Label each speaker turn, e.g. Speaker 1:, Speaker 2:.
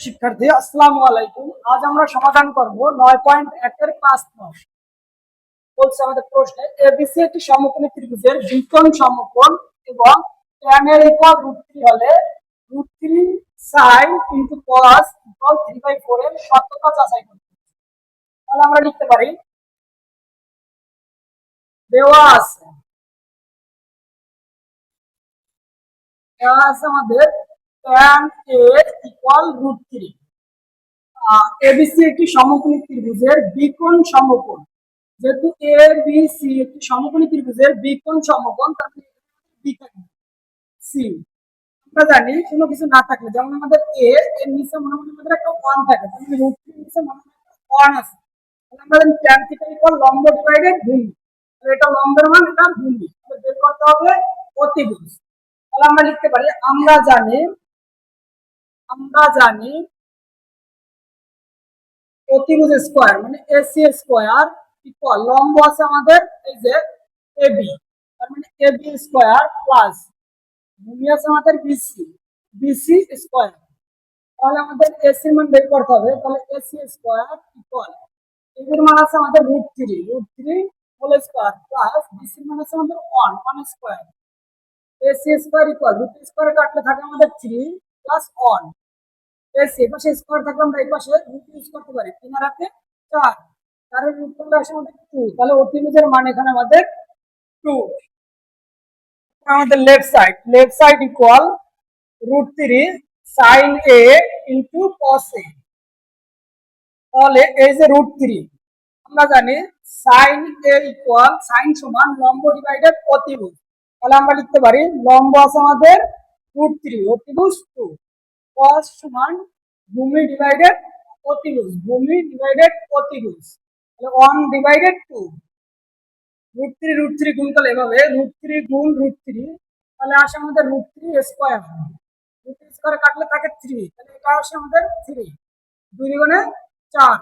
Speaker 1: শিক্ষার্থী আসসালামু আলাইকুম। আজ আমরা সমাধান করব 9.1 এর 5 নং। বলছে আমাদের প্রশ্নে এবিসি একটি সমকোণী ত্রিভুজের বিকোণ সমকোণ এবং tan এর ইকুয়াল √3 হলে √3 sin * cos = 3/4 এর সত্যতা যাচাই করতে হবে। তাহলে আমরা লিখতে পারি দেওয়া আছে আমাদের tan a ইকুয়াল √3। এবিসি একটি সমকোণী ত্রিভুজের বিকোণ সমকোণ। যেহেতু এ বি সি একটি সমকোণী ত্রিভুজের বিকোণ সমকোণ, তাহলে বি থাকবে সি। আমরা জানি কোনো কিছু না থাকলে, যেমন আমাদের এ এর নিচে মনে মনে আমাদের একটা 1 থাকে, তাহলে √3 এর নিচে মনে মনে 1 আছে। তাহলে আমরা জানি tan থিটা ইকুয়াল লম্ব ডিভাইডেড ভূমি। তাহলে এটা লম্বের মান, এটা ভূমি। তাহলে বের করতে হবে অতিভুজ। তাহলে আমরা লিখতে পারি আমরা জানি অতিভুজ স্কয়ার মানে এসি স্কয়ার ইকুয়াল লম্ব আছে আমাদের এই যে এবি, তার মানে এবি স্কয়ার প্লাস ভূমি আছে আমাদের বিসি, বিসি স্কয়ার। তাহলে আমাদের এসি মান বের করতে হবে। তাহলে এসি স্কয়ার ইকুয়াল এবির মান আছে আমাদের √3 হোল স্কয়ার প্লাস বিসি মান আছে আমাদের 1 square. AC square equal √3 square কাটলে থাকে আমাদের 3 প্লাস 1। এসি পাশে স্কয়ার থাকলে আমরা এই পাশে √3 ইউজ করতে পারি। 3 আর 4, তার রুট করলে আসে আমাদের 2। তাহলে অতিভুজের মান এখানে আমাদের 2। আমাদের left side equal √3 sin a into cos a। তাহলে এই যে √3, আমরা জানি sin a ইকুয়াল sin সমান লম্ব ডিভাইডেড অতিভুজ। তাহলে আমরা লিখতে পারি লম্ব আছে আমাদের √3, অতিভুজ 2, cos সমান ভূমি ডিভাইডেড অতিভুজ, ভূমি ডিভাইডেড অতিভুজ। তাহলে 1/2 √3 গুণ করলে এভাবে √3 গুণ √3, তাহলে আসে আমাদের √3 স্কয়ার। √3 স্কয়ার কাটলে থাকে 3, তাহলে এটা আসে আমাদের 3, 2 গুণে 4।